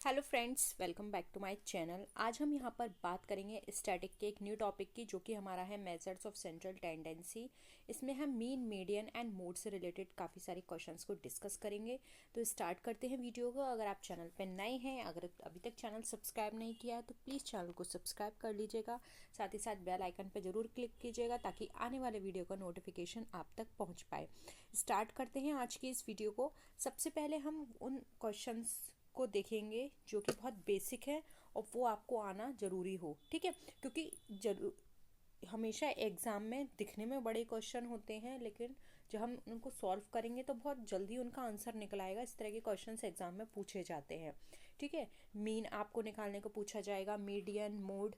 Hello friends, welcome back to my channel. आज हम यहाँ पर बात करेंगे स्टैटिक के एक न्यू टॉपिक की, जो कि हमारा है मेजर्स ऑफ सेंट्रल टेंडेंसी। इसमें हम मीन, मीडियन एंड मोड से रिलेटेड काफ़ी सारे क्वेश्चंस को डिस्कस करेंगे। तो स्टार्ट करते हैं वीडियो को। अगर आप चैनल पर नए हैं, अगर अभी तक चैनल सब्सक्राइब नहीं किया है तो प्लीज़ चैनल को सब्सक्राइब कर लीजिएगा। साथ ही साथ बेल आइकन पर ज़रूर क्लिक कीजिएगा ताकि आने वाले वीडियो का नोटिफिकेशन आप तक पहुँच पाए। स्टार्ट करते हैं आज की इस वीडियो को। सबसे पहले हम उन क्वेश्चंस को देखेंगे जो कि बहुत बेसिक है और वो आपको आना ज़रूरी हो, ठीक है। क्योंकि जरूर हमेशा एग्ज़ाम में दिखने में बड़े क्वेश्चन होते हैं, लेकिन जब हम उनको सॉल्व करेंगे तो बहुत जल्दी उनका आंसर निकल आएगा। इस तरह के क्वेश्चंस एग्ज़ाम में पूछे जाते हैं, ठीक है। मीन आपको निकालने को पूछा जाएगा, मीडियन, मोड,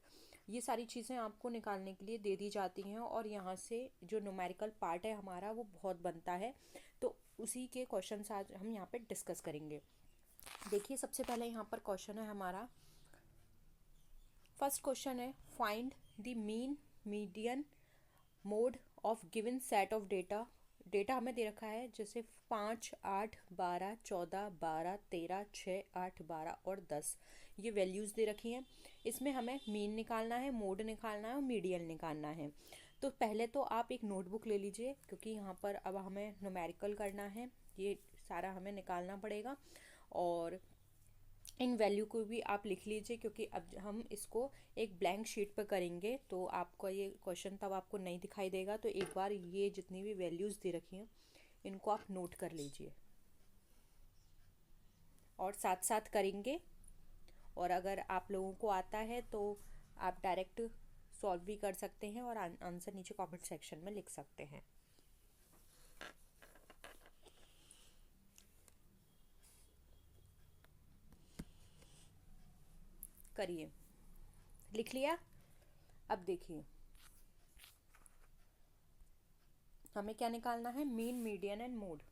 ये सारी चीज़ें आपको निकालने के लिए दे दी जाती हैं। और यहाँ से जो न्यूमेरिकल पार्ट है हमारा वो बहुत बनता है। तो उसी के क्वेश्चंस आज हम यहाँ पे डिस्कस करेंगे। देखिए, सबसे पहले यहाँ पर क्वेश्चन है हमारा। फर्स्ट क्वेश्चन है, find the mean, median, mode of given set of data. Data हमें दे रखा है जैसे 5, 8, 12, 14, 12, 13, 6, 8, 12 और 10। ये वैल्यूज़ दे रखी हैं। इसमें हमें मीन निकालना है, मोड निकालना है और मीडियन निकालना है। तो पहले तो आप एक नोटबुक ले लीजिए, क्योंकि यहाँ पर अब हमें न्यूमेरिकल करना है, ये सारा हमें निकालना पड़ेगा। और इन वैल्यू को भी आप लिख लीजिए, क्योंकि अब हम इसको एक ब्लैंक शीट पर करेंगे तो आपको ये क्वेश्चन तब आपको नहीं दिखाई देगा। तो एक बार ये जितनी भी वैल्यूज़ दे रखी हैं इनको आप नोट कर लीजिए और साथ साथ करेंगे। और अगर आप लोगों को आता है तो आप डायरेक्ट सॉल्व भी कर सकते हैं और आंसर नीचे कमेंट सेक्शन में लिख सकते हैं। करिए, लिख लिया। अब देखिए हमें क्या निकालना है, मीन, मीडियन एंड मोड।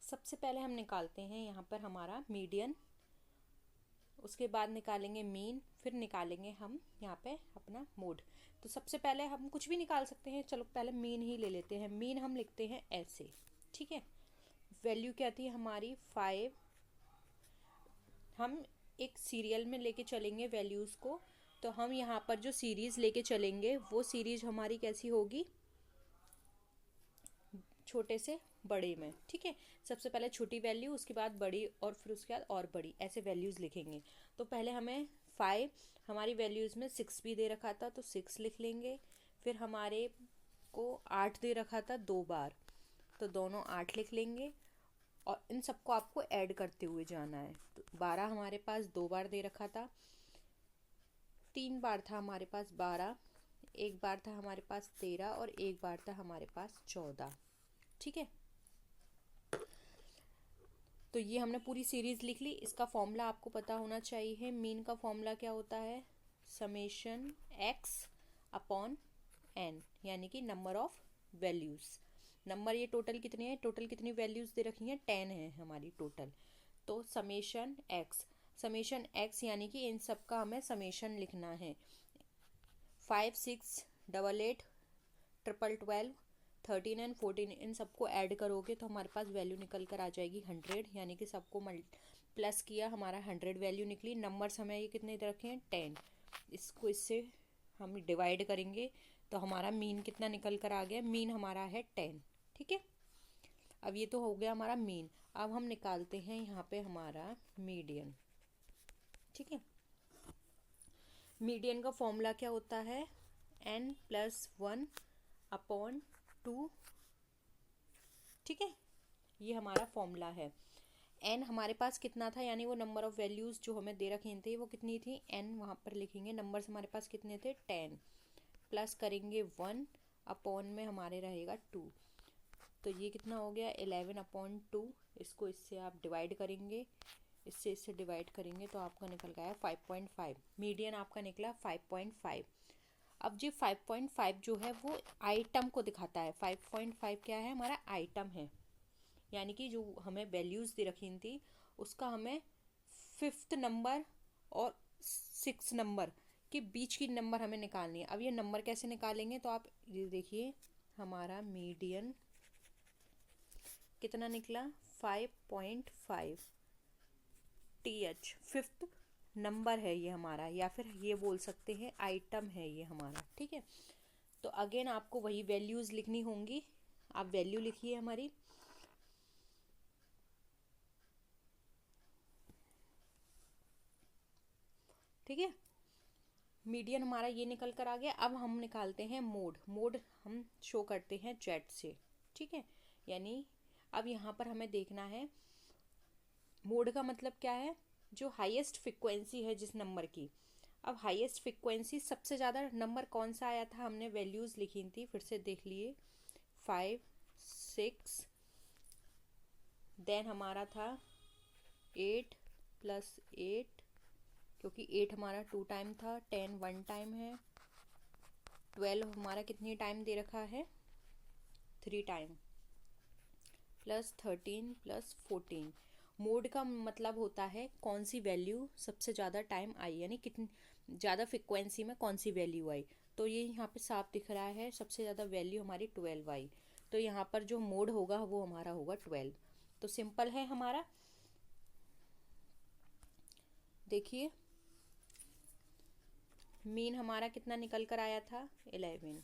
सबसे पहले हम निकालते हैं यहाँ पर हमारा मीडियन, उसके बाद निकालेंगे मीन, फिर निकालेंगे हम यहाँ पे अपना मोड। तो सबसे पहले हम कुछ भी निकाल सकते हैं, चलो पहले मीन ही ले लेते हैं। मीन हम लिखते हैं ऐसे, ठीक है। वैल्यू क्या थी हमारी 5। हम एक सीरियल में लेके चलेंगे वैल्यूज़ को। तो हम यहाँ पर जो सीरीज़ लेके चलेंगे वो सीरीज हमारी कैसी होगी, छोटे से बड़े में, ठीक है। सबसे पहले छोटी वैल्यू, उसके बाद बड़ी, और फिर उसके बाद और बड़ी, ऐसे वैल्यूज़ लिखेंगे। तो पहले हमें 5, हमारी वैल्यूज़ में 6 भी दे रखा था तो 6 लिख लेंगे। फिर हमारे को 8 दे रखा था 2 बार, तो दोनों 8 लिख लेंगे। और इन सबको आपको ऐड करते हुए जाना है। तो 12 हमारे पास 2 बार दे रखा था, 3 बार था हमारे पास 12, एक बार था हमारे पास 13 और एक बार था हमारे पास 14, ठीक है। तो ये हमने पूरी सीरीज लिख ली। इसका फॉर्मूला आपको पता होना चाहिए। मीन का फॉर्मूला क्या होता है, समेशन एक्स अपॉन एन, यानी कि नंबर ऑफ वैल्यूज़। नंबर ये टोटल कितने हैं, टोटल कितनी वैल्यूज़ दे रखी हैं, 10 है हमारी टोटल। तो समेशन एक्स यानी कि इन सब का हमें समेशन लिखना है। 5, 6, 8, 8, 12, 12, 13 एंड 14, इन सबको ऐड करोगे तो हमारे पास वैल्यू निकल कर आ जाएगी 100। यानी कि सबको प्लस किया, हमारा 100 वैल्यू निकली। नंबर्स हमें ये कितने दे रखे हैं, 10। इसको इससे हम डिवाइड करेंगे तो हमारा मीन कितना निकल कर आ गया, मीन हमारा है 10, ठीक है। अब ये तो हो गया हमारा मीन। अब हम निकालते हैं यहाँ पे हमारा मीडियन, ठीक है। मीडियन का फॉर्मूला क्या होता है, n+1 अपॉन 2, ठीक है। ये हमारा फॉर्मूला है। n हमारे पास कितना था, यानी वो नंबर ऑफ वैल्यूज़ जो हमें दे रखी थी वो कितनी थी, n वहाँ पर लिखेंगे। नंबर्स हमारे पास कितने थे, 10, प्लस करेंगे 1 अपॉन में हमारे रहेगा 2। तो ये कितना हो गया, 11/2। इसको इससे आप डिवाइड करेंगे, इससे डिवाइड करेंगे तो आपका निकल गया 5.5। मीडियन आपका निकला 5.5। अब जी 5.5 जो है वो आइटम को दिखाता है। 5.5 क्या है, हमारा आइटम है। यानी कि जो हमें वैल्यूज़ दे रखी थी उसका हमें 5th नंबर और 6 नंबर के बीच की नंबर हमें निकालनी है। अब ये नंबर कैसे निकालेंगे, तो आप ये देखिए, हमारा मीडियन कितना निकला 5.5 TH। फिफ्थ नंबर है ये हमारा, या फिर ये बोल सकते हैं आइटम है ये हमारा, ठीक है। तो अगेन आपको वही वैल्यूज़ लिखनी होंगी, आप वैल्यू लिखिए हमारी। ठीक है, मीडियन हमारा ये निकल कर आ गया। अब हम निकालते हैं मोड। मोड हम शो करते हैं जेड से, ठीक है। यानी अब यहाँ पर हमें देखना है मोड का मतलब क्या है, जो हाईएस्ट फ्रिक्वेंसी है जिस नंबर की। अब हाईएस्ट फ्रिक्वेंसी सबसे ज़्यादा नंबर कौन सा आया था, हमने वैल्यूज़ लिखी थी, फिर से देख लिए 5 6, देन हमारा था 8 + 8, क्योंकि 8 हमारा 2 टाइम था, 10 1 टाइम है, 12 हमारा कितनी टाइम दे रखा है 3 टाइम, प्लस 13 + 14। मोड का मतलब होता है कौन सी वैल्यू सबसे ज़्यादा टाइम आई, यानी कितनी ज़्यादा फ्रिक्वेंसी में कौन सी वैल्यू आई। तो ये यहाँ पे साफ दिख रहा है, सबसे ज़्यादा वैल्यू हमारी 12 आई। तो यहाँ पर जो मोड होगा वो हमारा होगा 12। तो सिंपल है हमारा, देखिए मीन हमारा कितना निकल कर आया था 11,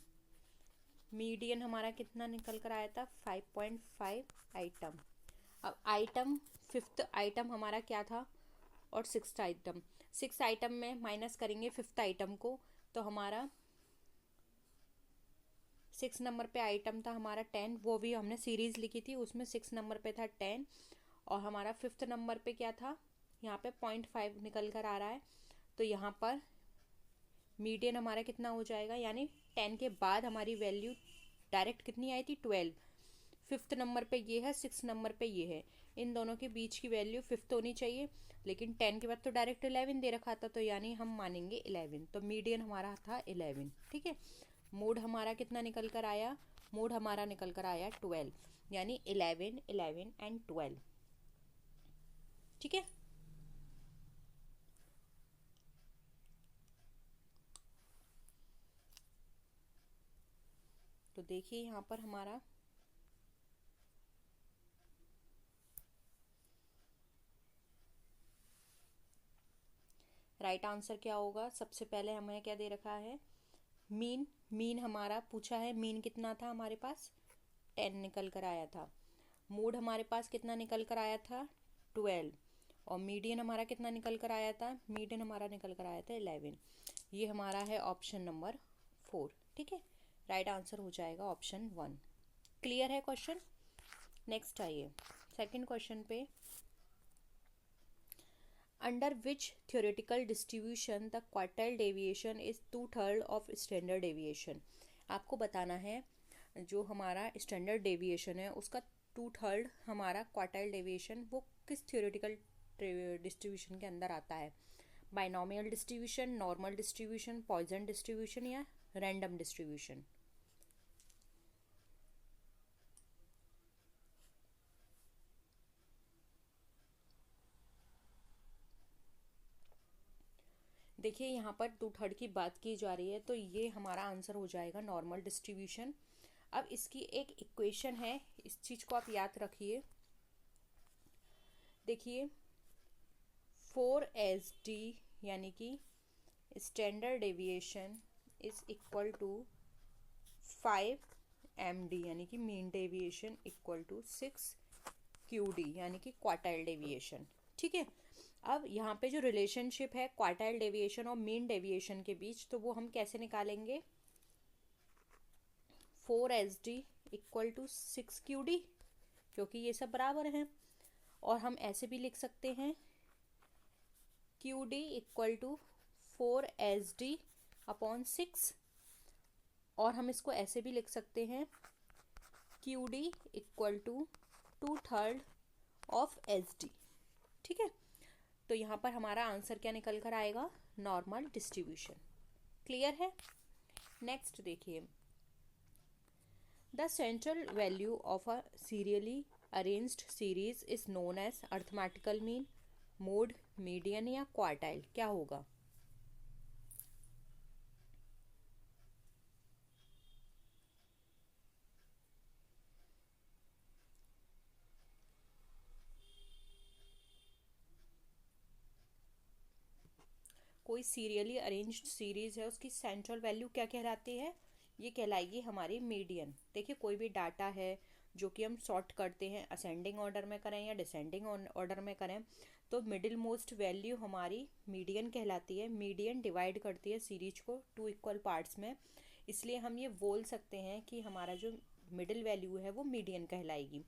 मीडियन हमारा कितना निकल कर आया था 5.5 आइटम। अब आइटम फिफ्थ आइटम हमारा क्या था और सिक्स्थ आइटम, सिक्स आइटम में माइनस करेंगे फिफ्थ आइटम को, तो हमारा 6 नंबर पे आइटम था हमारा 10, वो भी हमने सीरीज़ लिखी थी उसमें 6 नंबर पे था 10, और हमारा फिफ्थ नंबर पे क्या था, यहाँ पे 0.5 निकल कर आ रहा है। तो यहाँ पर मीडियन हमारा कितना हो जाएगा, यानी 10 के बाद हमारी वैल्यू डायरेक्ट कितनी आई थी 12। फिफ्थ नंबर पे ये है, सिक्स नंबर पे ये है, इन दोनों के बीच की वैल्यू फिफ्थ होनी चाहिए, लेकिन 10 के बाद तो डायरेक्ट 11 दे रखा था, तो यानी हम मानेंगे 11। तो मीडियन हमारा था 11, ठीक है। मोड हमारा कितना निकल कर आया, मोड हमारा निकल कर आया 12, यानी 11 11 एंड 12, ठीक है। तो देखिए यहाँ पर हमारा राइट आंसर क्या होगा। सबसे पहले हमें क्या दे रखा है, मीन। मीन हमारा पूछा है, मीन कितना था हमारे पास 10 निकल कर आया था। मोड हमारे पास कितना निकल कर आया था 12, और मीडियन हमारा कितना निकल कर आया था, मीडियन हमारा निकल कर आया था 11। ये हमारा है ऑप्शन नंबर 4, ठीक है। राइट आंसर हो जाएगा ऑप्शन 1। क्लियर है क्वेश्चन। नेक्स्ट आइए सेकंड क्वेश्चन पे। Under which theoretical distribution the quartile deviation is 2/3 of standard deviation. आपको बताना है जो हमारा स्टैंडर्ड डेविएशन है उसका 2/3 हमारा क्वार्टाइल डेविएशन वो किस थियोरेटिकल डिस्ट्रीब्यूशन के अंदर आता है। Binomial distribution, normal distribution, Poisson distribution या रैंडम डिस्ट्रीब्यूशन। देखिए यहाँ पर 2/3 की बात की जा रही है, तो ये हमारा आंसर हो जाएगा नॉर्मल डिस्ट्रीब्यूशन। अब इसकी एक इक्वेशन है, इस चीज़ को आप याद रखिए। देखिए 4SD यानी कि standard deviation is equal to 5MD यानी कि mean deviation equal to 6QD यानी कि क्वार्टाइल डेविएशन, ठीक है। अब यहाँ पे जो रिलेशनशिप है क्वार्टाइल डेविएशन और मीन डेविएशन के बीच, तो वो हम कैसे निकालेंगे, 4SD इक्वल टू 6QD, क्योंकि ये सब बराबर हैं। और हम ऐसे भी लिख सकते हैं QD equal to 4SD upon 6, और हम इसको ऐसे भी लिख सकते हैं QD equal to 2/3 of SD, ठीक है। तो यहाँ पर हमारा आंसर क्या निकल कर आएगा, नॉर्मल डिस्ट्रीब्यूशन। क्लियर है। नेक्स्ट देखिए, the central value of a serially arranged series is known as arithmetical mean, mode, median या क्वार्टाइल, क्या होगा। कोई सीरियली अरेंज्ड सीरीज है उसकी सेंट्रल वैल्यू क्या कहलाती है, ये कहलाएगी हमारी मीडियन। देखिए कोई भी डाटा है जो कि हम सॉर्ट करते हैं, असेंडिंग ऑर्डर में करें या डिसेंडिंग ऑर्डर में करें, तो मिडिल मोस्ट वैल्यू हमारी मीडियन कहलाती है। मीडियन डिवाइड करती है सीरीज को टू इक्वल पार्ट्स में, इसलिए हम ये बोल सकते हैं कि हमारा जो मिडिल वैल्यू है वो मीडियन कहलाएगी।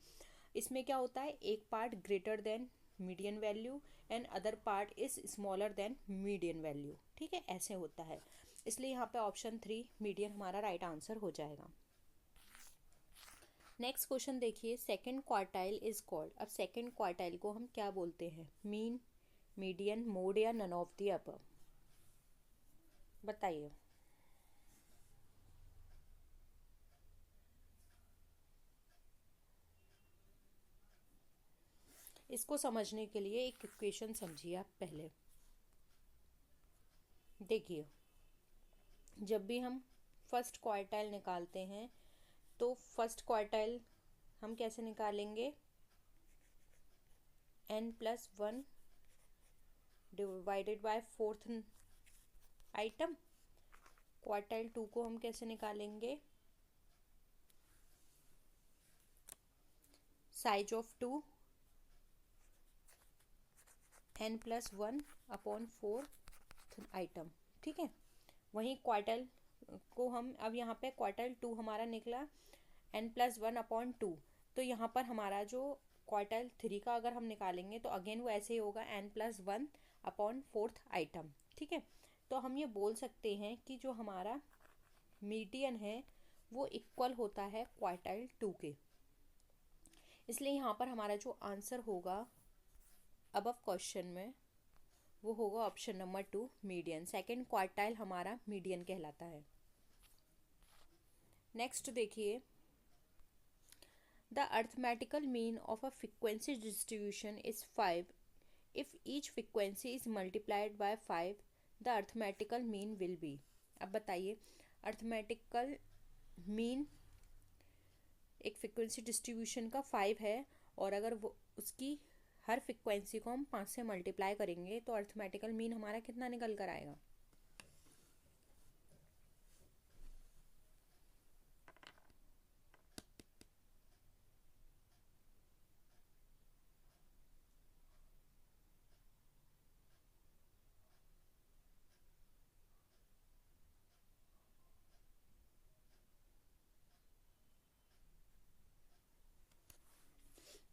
इसमें क्या होता है, एक part greater than median value and other part is smaller than median value, ठीक है, ऐसे होता है। इसलिए यहाँ पे ऑप्शन 3 मीडियन हमारा राइट आंसर हो जाएगा। नेक्स्ट क्वेश्चन देखिए, सेकंड क्वार्टाइल इज कॉल्ड। अब सेकंड क्वार्टाइल को हम क्या बोलते हैं, मीन, मीडियन, मोड या नन ऑफ द अबव, बताइए। इसको समझने के लिए एक इक्वेशन समझिए आप पहले। देखिए जब भी हम फर्स्ट क्वार्टाइल निकालते हैं तो फर्स्ट क्वार्टाइल हम कैसे निकालेंगे, n+1 divided by fourth item. Quartile 2 को हम कैसे निकालेंगे, size of 2 n+1 upon fourth item, ठीक है। वहीं क्वार्टाइल को हम अब यहाँ पे क्वार्टाइल 2 हमारा निकला n+1 अपॉन 2, तो यहाँ पर हमारा जो क्वार्टाइल 3 का अगर हम निकालेंगे तो अगेन वो ऐसे ही होगा n+1 अपॉन फोर्थ आइटम, ठीक है। तो हम ये बोल सकते हैं कि जो हमारा मीडियन है वो इक्वल होता है क्वार्टाइल 2 के। इसलिए यहाँ पर हमारा जो आंसर होगा अबव क्वेश्चन में वो होगा option number 2 median. Second quartile हमारा मीडियन कहलाता है। नेक्स्ट देखिए, the arithmetical mean of a frequency distribution is 5 if each frequency is multiplied by 5 the arithmetical mean will be. अब बताइए, अर्थमेटिकल मीन एक फ्रीक्वेंसी डिस्ट्रीब्यूशन का 5 है और अगर वो उसकी हर फ्रीक्वेंसी को हम 5 से मल्टीप्लाई करेंगे तो अर्थमेटिकल मीन हमारा कितना निकल कर आएगा।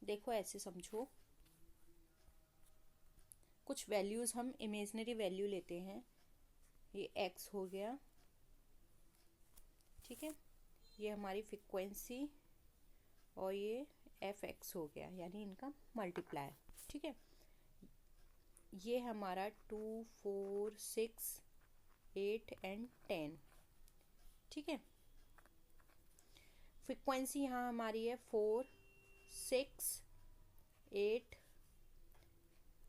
देखो ऐसे समझो, कुछ वैल्यूज़ हम इमेजिनरी वैल्यू लेते हैं, ये x हो गया, ठीक है, ये हमारी फ्रीक्वेंसी और ये fx हो गया, यानी इनका मल्टीप्लाई, ठीक है। ये हमारा 2, 4, 6, 8 एंड 10, ठीक है। फ्रीक्वेंसी यहाँ हमारी है 4, 6, 8,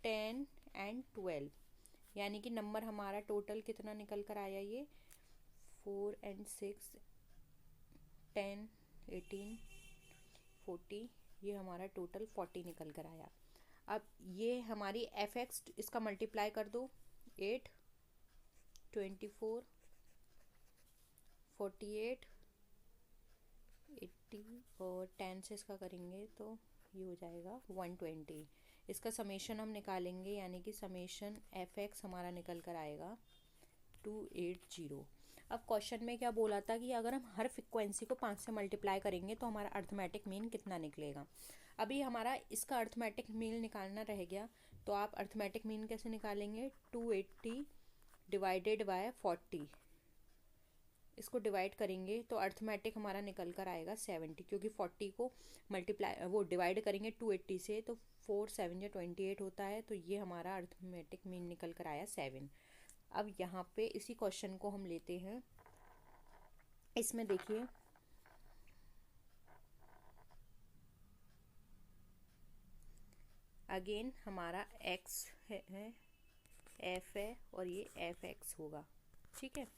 10 एंड 12, यानी कि नंबर हमारा टोटल कितना निकल कर आया, ये 4 एंड 6, 10, 18, 40, ये हमारा टोटल 40 निकल कर आया। अब ये हमारी fx, इसका मल्टीप्लाई कर दो, 8, 24, 48, 80 और 10 से इसका करेंगे तो ये हो जाएगा 120। इसका समेशन हम निकालेंगे, यानी कि समेशन fx हमारा निकल कर आएगा 280। अब क्वेश्चन में क्या बोला था कि अगर हम हर फ्रिक्वेंसी को 5 से मल्टीप्लाई करेंगे तो हमारा अर्थमेटिक मीन कितना निकलेगा। अभी हमारा इसका अर्थमेटिक मीन निकालना रह गया, तो आप अर्थमेटिक मीन कैसे निकालेंगे, 280 डिवाइडेड बाय 40, इसको डिवाइड करेंगे तो अर्थमेटिक हमारा निकल कर आएगा 70, क्योंकि 40 को मल्टीप्लाई वो डिवाइड करेंगे 280 से तो 4 7 या 28 होता है, तो ये हमारा अर्थमेटिक मीन निकल कर आया 7। अब यहाँ पे इसी क्वेश्चन को हम लेते हैं, इसमें देखिए अगेन हमारा x है, f है और ये fx होगा, ठीक है।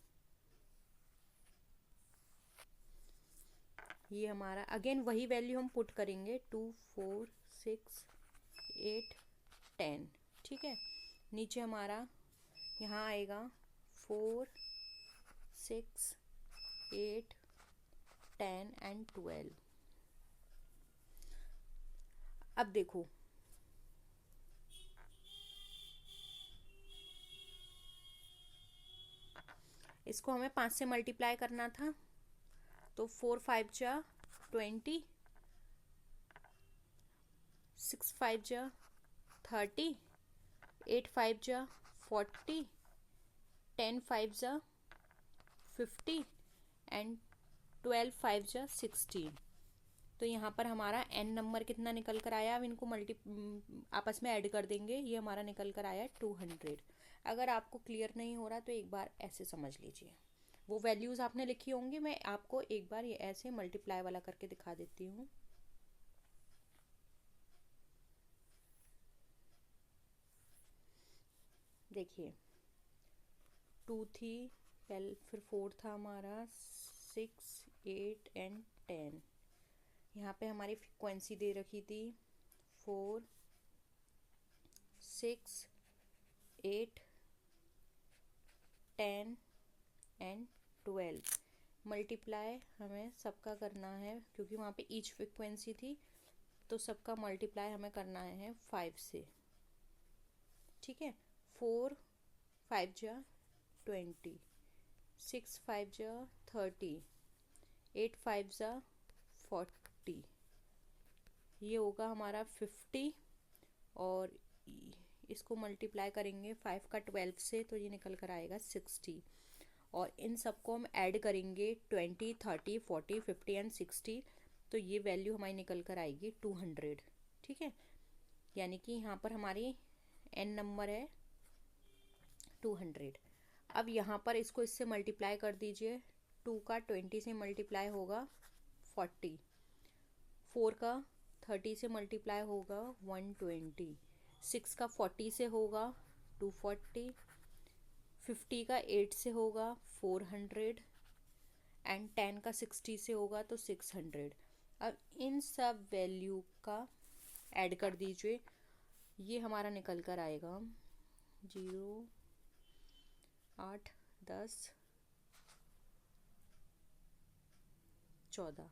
ये हमारा अगेन वही वैल्यू हम पुट करेंगे 2, 4, 6, 8, 10, ठीक है। नीचे हमारा यहाँ आएगा 4, 6, 8, 10 एंड 12। अब देखो इसको हमें 5 से मल्टीप्लाई करना था, तो 4 5 जा 20, 6 5 जा 30, 8 5 जा 40, 10 5 जा 50 एंड 12 5 जा 16। तो यहाँ पर हमारा n नंबर कितना निकल कर आया, अब इनको आपस में ऐड कर देंगे, ये हमारा निकल कर आया 200। अगर आपको क्लियर नहीं हो रहा तो एक बार ऐसे समझ लीजिए, वो वैल्यूज़ आपने लिखी होंगी, मैं आपको एक बार ये ऐसे मल्टीप्लाई वाला करके दिखा देती हूँ। देखिए 2 थी पहले, फिर 4 था हमारा, 6, 8 एंड 10। यहाँ पे हमारी फ्रीक्वेंसी दे रखी थी 4, 6, 8, 10 एंड 12। मल्टीप्लाई हमें सबका करना है, क्योंकि वहाँ पे ईच फ्रीक्वेंसी थी, तो सबका मल्टीप्लाई हमें करना है 5 से। ठीक है, 4 5 जा 20, 6 5 जा 30, 8 5 जा 40, ये होगा हमारा 50, और इसको मल्टीप्लाई करेंगे 5 का 12 से, तो ये निकल कर आएगा 60। और इन सबको हम ऐड करेंगे 20, 30, 40, 50 एंड 60, तो ये वैल्यू हमारी निकल कर आएगी 200। ठीक है, यानी कि यहाँ पर हमारी n नंबर है 200। अब यहाँ पर इसको इससे मल्टीप्लाई कर दीजिए, 2 का 20 से मल्टीप्लाई होगा 40, 4 का 30 से मल्टीप्लाई होगा 120, 6 का 40 से होगा 240, 50 का 8 से होगा 400 एंड 10 का 60 से होगा तो 600। अब इन सब वैल्यू का ऐड कर दीजिए, ये हमारा निकल कर आएगा 0, 8, 10, 14।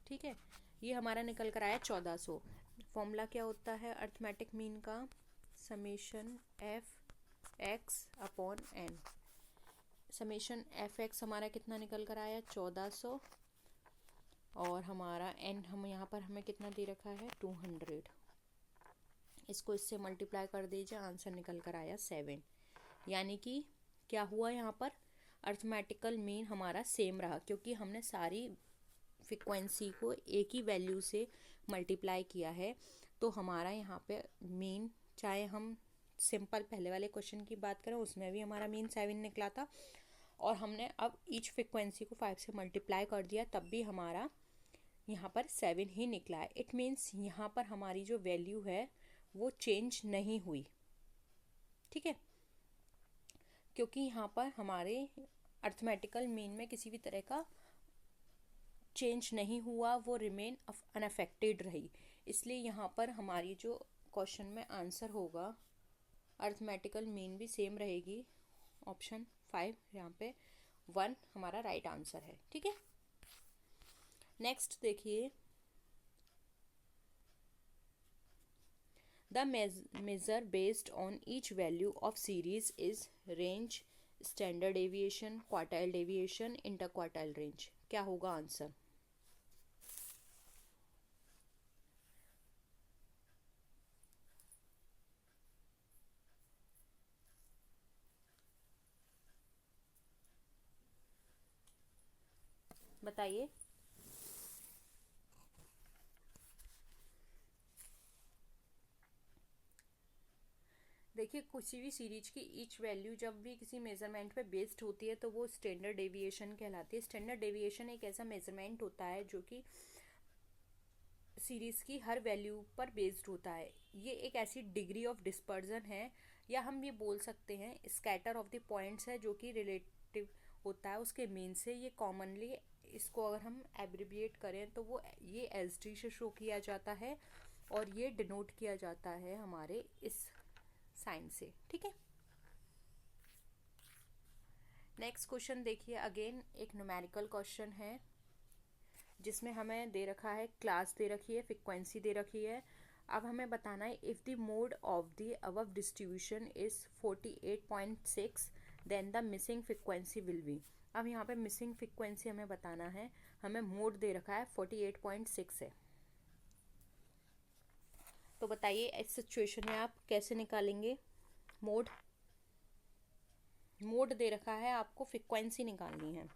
ठीक है, ये हमारा निकल कर आया 1400। फॉर्मूला क्या होता है अर्थमेटिक मीन का, summation f x upon n. Summation f x हमारा कितना निकल कर आया 1400, और हमारा एन हम यहाँ पर हमें कितना दे रखा है 200। इसको इससे मल्टीप्लाई कर दीजिए, आंसर निकल कर आया 7। यानी कि क्या हुआ, यहाँ पर अर्थमेटिकल मीन हमारा सेम रहा, क्योंकि हमने सारी फ्रीक्वेंसी को एक ही वैल्यू से मल्टीप्लाई किया है। तो हमारा यहाँ पे मीन, चाहे हम सिंपल पहले वाले क्वेश्चन की बात करें, उसमें भी हमारा मीन 7 निकला था, और हमने अब ईच फ्रीक्वेंसी को 5 से मल्टीप्लाई कर दिया, तब भी हमारा यहाँ पर 7 ही निकला है। इट मीन्स यहाँ पर हमारी जो वैल्यू है वो चेंज नहीं हुई। ठीक है, क्योंकि यहाँ पर हमारे अर्थमेटिकल मीन में किसी भी तरह का चेंज नहीं हुआ, वो रिमेन अनअफेक्टेड रही। इसलिए यहाँ पर हमारी जो क्वेश्चन में आंसर होगा, अर्थमेटिकल मीन भी सेम रहेगी। ऑप्शन 5 यहाँ पे 1 हमारा राइट आंसर है। ठीक है, नेक्स्ट देखिए, the measure based on each value of series is range, standard deviation, quartile deviation, inter quartile range. क्या होगा आंसर? बताइए। देखिए, किसी भी सीरीज की ईच वैल्यू जब भी किसी मेजरमेंट पे बेस्ड होती है तो वो स्टैंडर्ड डेविएशन कहलाती है। स्टैंडर्ड डेविएशन एक ऐसा मेजरमेंट होता है जो कि सीरीज की हर वैल्यू पर बेस्ड होता है। ये एक ऐसी डिग्री ऑफ डिस्पर्जन है, या हम ये बोल सकते हैं स्कैटर ऑफ द पॉइंट्स है, जो कि रिलेटिव होता है उसके मीन से। ये कॉमनली इसको अगर हम एब्रिविएट करें तो वो ये एस डी से शो किया जाता है, और ये डिनोट किया जाता है हमारे इस साइन से। ठीक है, नेक्स्ट क्वेश्चन देखिए, अगेन एक न्यूमेरिकल क्वेश्चन है जिसमें हमें दे रखा है, क्लास दे रखी है, फ्रीक्वेंसी दे रखी है। अब हमें बताना है if the mode of the above distribution is 48.6 then the missing frequency will be. अब यहाँ पे मिसिंग फ्रीक्वेंसी हमें बताना है, हमें मोड दे रखा है 48.6 है। तो बताइए इस सिचुएशन में आप कैसे निकालेंगे मोड। मोड दे रखा है, आपको फ्रीक्वेंसी निकालनी है।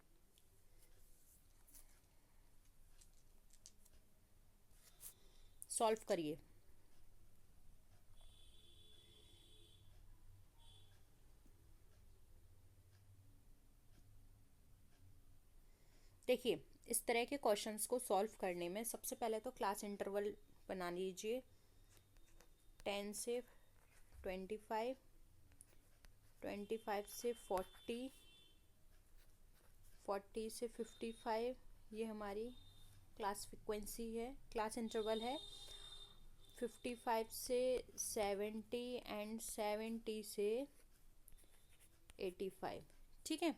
सॉल्व करिए। देखिए, इस तरह के क्वेश्चंस को सॉल्व करने में सबसे पहले तो क्लास इंटरवल बना लीजिए। 10 से 25, 25 से 40, 40 से 55, ये हमारी क्लास फ्रीक्वेंसी है, क्लास इंटरवल है। 55 से 70 एंड 70 से 85, ठीक है।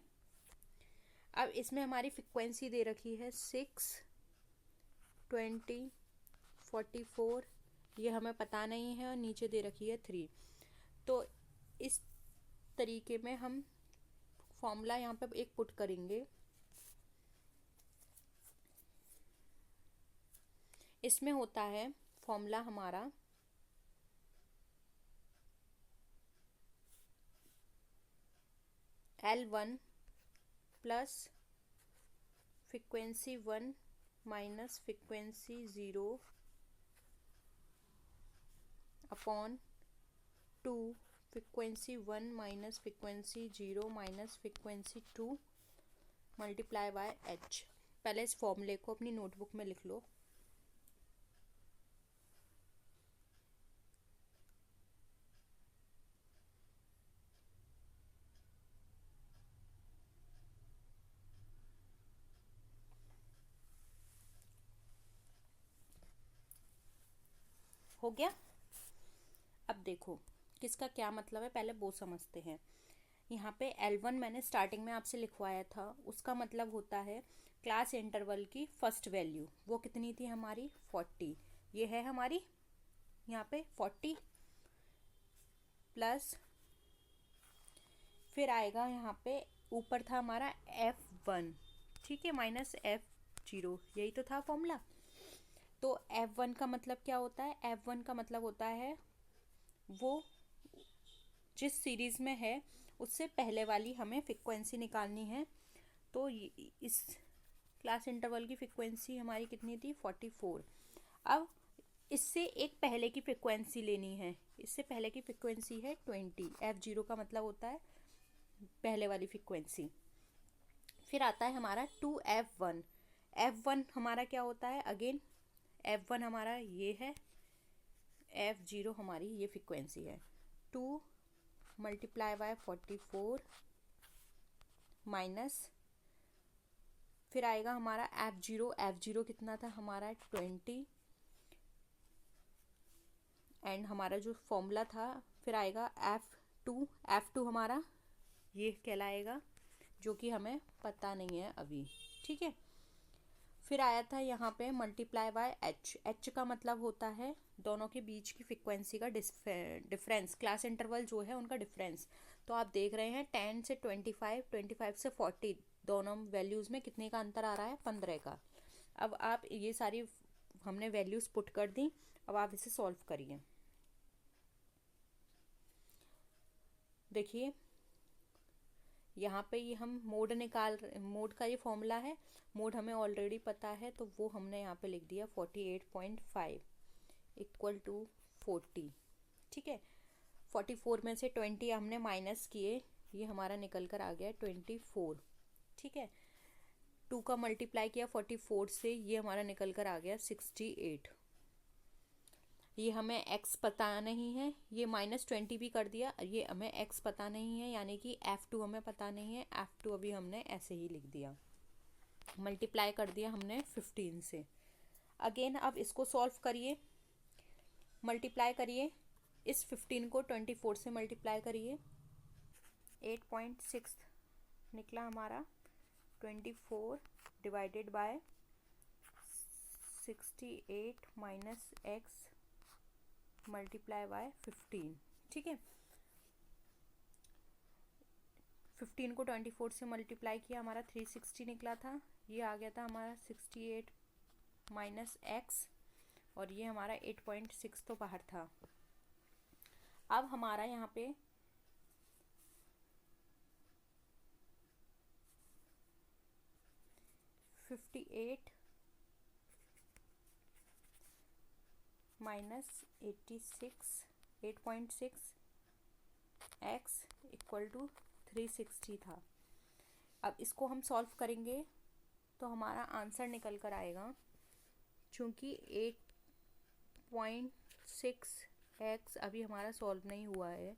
अब इसमें हमारी फ्रीक्वेंसी दे रखी है 6, 20, 44, ये हमें पता नहीं है, और नीचे दे रखी है 3। तो इस तरीके में हम फॉर्मूला यहाँ पे एक पुट करेंगे। इसमें होता है फॉर्मूला हमारा L1 plus frequency 1 minus frequency 0 upon 2 frequency 1 minus frequency 0 minus frequency 2 multiply by h। पहले इस फॉर्मूले को अपनी नोटबुक में लिख लो। हो गया। अब देखो किसका क्या मतलब है, पहले वो समझते हैं। यहाँ पे L1 मैंने स्टार्टिंग में आपसे लिखवाया था, उसका मतलब होता है क्लास इंटरवल की फर्स्ट वैल्यू, वो कितनी थी हमारी 40। ये है हमारी यहाँ पे 40 प्लस, फिर आएगा यहाँ पे ऊपर था हमारा F1, ठीक है, माइनस F0, यही तो था फॉर्मूला। तो F1 का मतलब क्या होता है, F1 का मतलब होता है वो जिस सीरीज़ में है उससे पहले वाली हमें फ्रीक्वेंसी निकालनी है। तो इस क्लास इंटरवल की फ्रीक्वेंसी हमारी कितनी थी 44। अब इससे एक पहले की फ्रीक्वेंसी लेनी है, इससे पहले की फ्रीक्वेंसी है 20। F0 का मतलब होता है पहले वाली फ्रीक्वेंसी। फिर आता है हमारा 2F1। F1 हमारा क्या होता है, अगेन F1 हमारा ये है, F0 हमारी ये फ्रीक्वेंसी है। 2 मल्टीप्लाई बाय 44 माइनस, फिर आएगा हमारा F0। F0 कितना था हमारा 20, एंड हमारा जो फॉर्मूला था, फिर आएगा F2। F2 हमारा ये कहलाएगा, जो कि हमें पता नहीं है अभी, ठीक है। फिर आया था यहाँ पे मल्टीप्लाई बाय h। h का मतलब होता है दोनों के बीच की फ्रीक्वेंसी का डिफरेंस, क्लास इंटरवल जो है उनका डिफरेंस। तो आप देख रहे हैं 10 से 25, 25 से 40, दोनों वैल्यूज़ में कितने का अंतर आ रहा है, 15 का। अब आप ये सारी हमने वैल्यूज़ पुट कर दी, अब आप इसे सॉल्व करिए। देखिए यहाँ पे ये हम मोड मोड का ये फॉर्मूला है, मोड हमें ऑलरेडी पता है, तो वो हमने यहाँ पे लिख दिया 48.5 इक्वल टू 40, ठीक है। 44 में से 20 हमने माइनस किए, ये हमारा निकल कर आ गया 24, ठीक है। 2 का मल्टीप्लाई किया 44 से, ये हमारा निकल कर आ गया 68। ये हमें x पता नहीं है, ये -20 भी कर दिया, ये हमें x पता नहीं है, यानी कि F2 हमें पता नहीं है। F2 अभी हमने ऐसे ही लिख दिया, मल्टीप्लाई कर दिया हमने 15 से। अगेन अब इसको सॉल्व करिए, मल्टीप्लाई करिए, इस 15 को 24 से मल्टीप्लाई करिए, 8.6 निकला हमारा 24 divided by 68 minus x multiply by 15। ठीक है, 15 को 24 से मल्टीप्लाई किया, हमारा 360 निकला था। ये आ गया था हमारा 68 माइनस एक्स, और ये हमारा 8.6 तो बाहर था। अब हमारा यहाँ पे $58 माइनस 8.6 एक्स इक्वल टू 360 था। अब इसको हम सॉल्व करेंगे तो हमारा आंसर निकल कर आएगा, चूँकि 8.6 एक्स अभी हमारा सॉल्व नहीं हुआ है,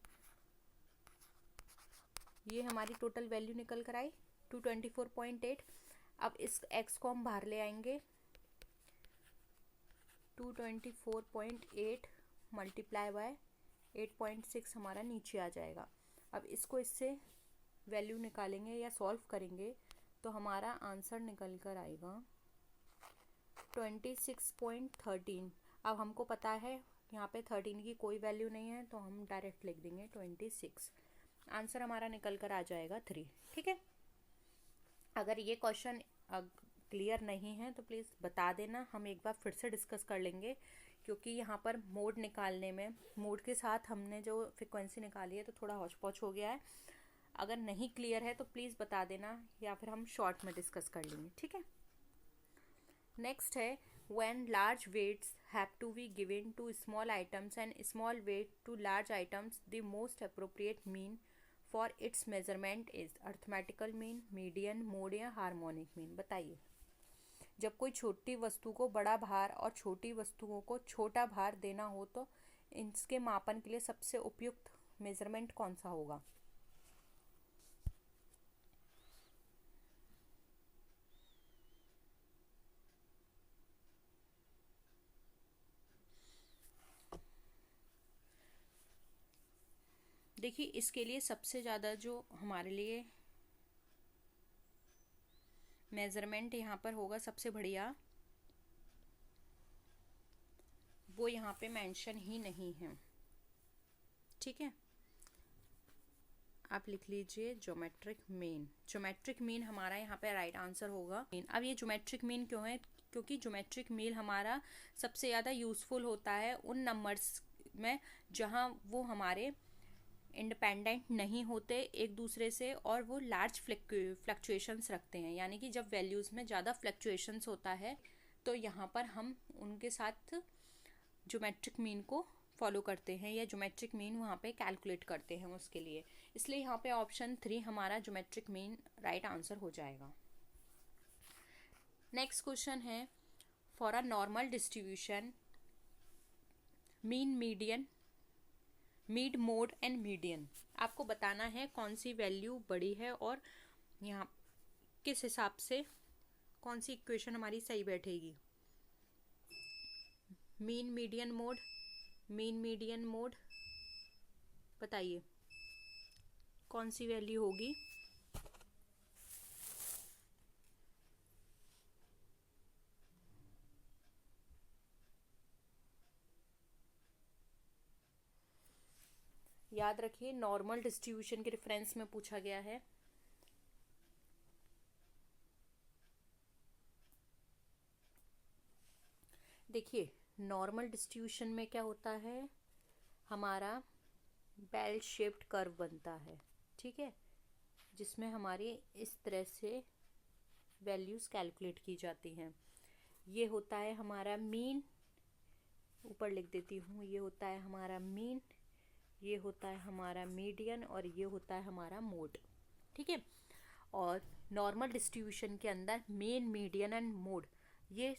ये हमारी टोटल वैल्यू निकल कर आई 224.8। अब इस एक्स को हम बाहर ले आएंगे, 224.8 मल्टीप्लाई बाय 8.6 हमारा नीचे आ जाएगा। अब इसको इससे वैल्यू निकालेंगे या सॉल्व करेंगे तो हमारा आंसर निकल कर आएगा 26.13। अब हमको पता है यहाँ पे 13 की कोई वैल्यू नहीं है, तो हम डायरेक्ट लिख देंगे 26। आंसर हमारा निकल कर आ जाएगा 3। ठीक है, अगर ये क्वेश्चन क्लियर नहीं है तो प्लीज़ बता देना, हम एक बार फिर से डिस्कस कर लेंगे, क्योंकि यहाँ पर मोड निकालने में मोड के साथ हमने जो फ्रिक्वेंसी निकाली है तो थोड़ा हौच पौच हो गया है। अगर नहीं क्लियर है तो प्लीज़ बता देना, या फिर हम शॉर्ट में डिस्कस कर लेंगे। ठीक है, नेक्स्ट है when large weights have to be given to small items and small weight to large items, the most appropriate mean for its measurement is arithmetical mean, median, mode या harmonic mean। बताइए, जब कोई छोटी वस्तु को बड़ा भार और छोटी वस्तुओं को छोटा भार देना हो तो इसके मापन के लिए सबसे उपयुक्त मेजरमेंट कौन सा होगा? देखिए, इसके लिए सबसे ज़्यादा जो हमारे लिए मेज़रमेंट यहाँ पर होगा सबसे बढ़िया, वो यहाँ पे मेंशन ही नहीं है। ठीक है, आप लिख लीजिए ज्योमेट्रिक मीन। ज्योमेट्रिक मीन हमारा यहाँ पे राइट आंसर होगा। अब ये ज्योमेट्रिक मीन क्यों है? क्योंकि ज्योमेट्रिक मीन हमारा सबसे ज़्यादा यूज़फुल होता है उन नंबर्स में जहाँ वो हमारे इंडिपेंडेंट नहीं होते एक दूसरे से, और वो लार्ज फ्लक्चुएशंस रखते हैं, यानी कि जब वैल्यूज़ में ज़्यादा फ्लक्चुएशंस होता है तो यहाँ पर हम उनके साथ ज्योमेट्रिक मीन को फॉलो करते हैं, या ज्योमेट्रिक मीन वहाँ पे कैलकुलेट करते हैं उसके लिए। इसलिए यहाँ पे ऑप्शन 3 हमारा ज्योमेट्रिक मीन राइट आंसर हो जाएगा। नेक्स्ट क्वेश्चन है, for a normal distribution mean, median, mead, mode and median, आपको बताना है कौन सी वैल्यू बड़ी है और यहाँ किस हिसाब से कौन सी इक्वेशन हमारी सही बैठेगी। Mean, median, mode, mean, median, mode, बताइए कौन सी वैल्यू होगी? याद रखिए, नॉर्मल डिस्ट्रीब्यूशन के रेफरेंस में पूछा गया है। देखिए, नॉर्मल डिस्ट्रीब्यूशन में क्या होता है, हमारा बेल शेप्ड कर्व बनता है। ठीक है, जिसमें हमारी इस तरह से वैल्यूज़ कैलकुलेट की जाती हैं। ये होता है हमारा मीन, ऊपर लिख देती हूँ, ये होता है हमारा मीन, ये होता है हमारा मीडियन, और ये होता है हमारा मोड। ठीक है, और नॉर्मल डिस्ट्रीब्यूशन के अंदर मीन, मीडियन एंड मोड, ये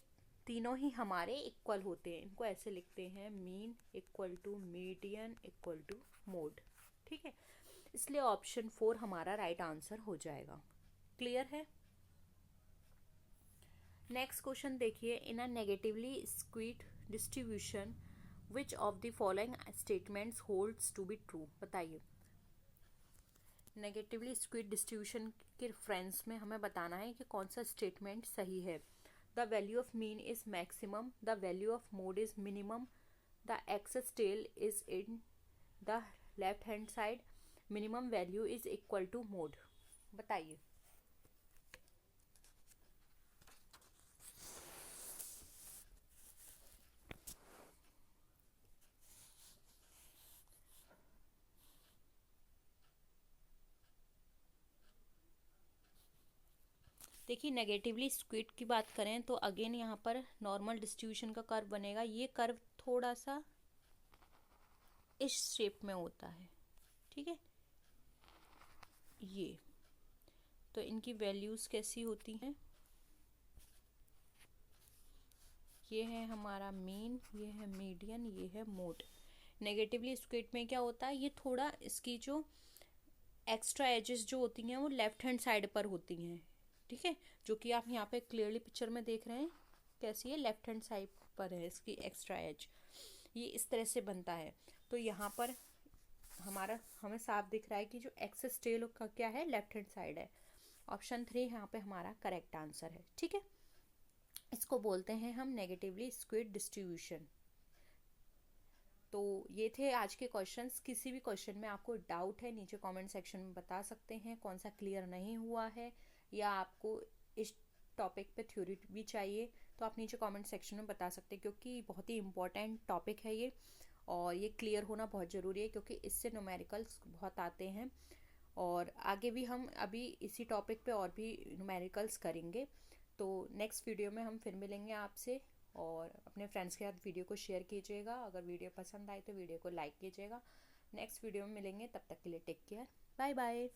तीनों ही हमारे इक्वल होते हैं। इनको ऐसे लिखते हैं, mean equal to median equal to mode. ठीक है, इसलिए ऑप्शन 4 हमारा राइट आंसर हो जाएगा। क्लियर है? नेक्स्ट क्वेश्चन देखिए, in a negatively skewed distribution which of the following statements holds to be true. बताइए, नेगेटिवली स्क्वीड डिस्ट्रीब्यूशन के रेफरेंस में हमें बताना है कि कौन सा स्टेटमेंट सही है। The value of mean is maximum, the value of mode is minimum, the excess tail is in the left hand side, minimum value is equal to mode. बताइए। देखिए, नेगेटिवली स्क्वीड की बात करें तो अगेन यहाँ पर नॉर्मल डिस्ट्रीब्यूशन का curve बनेगा। ये कर्व थोड़ा सा इस शेप में होता है, ठीक है। ये तो इनकी वैल्यूज़ कैसी होती हैं, ये है हमारा मीन, ये है मीडियन, ये है मोड। नेगेटिवली स्क्वीड में क्या होता है, ये थोड़ा इसकी जो एक्स्ट्रा एजेस जो होती हैं वो लेफ्ट हैंड साइड पर होती हैं, ठीक है, जो कि आप यहाँ पे क्लियरली पिक्चर में देख रहे हैं कैसी है, लेफ्ट हैंड साइड पर है इसकी एक्स्ट्रा एज। ये इस तरह से बनता है। तो यहाँ पर हमें साफ दिख रहा है कि जो एक्सेस टेल का क्या है, लेफ्ट हैंड साइड है। ऑप्शन 3 यहाँ पे हमारा करेक्ट आंसर है, ठीक है। इसको बोलते हैं हम नेगेटिवली स्क्वीड डिस्ट्रीब्यूशन। तो ये थे आज के क्वेश्चंस। किसी भी क्वेश्चन में आपको डाउट है, नीचे कमेंट सेक्शन में बता सकते हैं कौन सा क्लियर नहीं हुआ है, या आपको इस टॉपिक पे थ्योरी भी चाहिए तो आप नीचे कमेंट सेक्शन में बता सकते हैं, क्योंकि बहुत ही इम्पोर्टेंट टॉपिक है ये, और ये क्लियर होना बहुत ज़रूरी है क्योंकि इससे न्यूमेरिकल्स बहुत आते हैं। और आगे भी हम अभी इसी टॉपिक पे और भी न्यूमेरिकल्स करेंगे। तो नेक्स्ट वीडियो में हम फिर मिलेंगे आपसे, और अपने फ्रेंड्स के साथ वीडियो को शेयर कीजिएगा। अगर वीडियो पसंद आए तो वीडियो को लाइक कीजिएगा। नेक्स्ट वीडियो में मिलेंगे, तब तक के लिए टेक केयर, बाय बाय।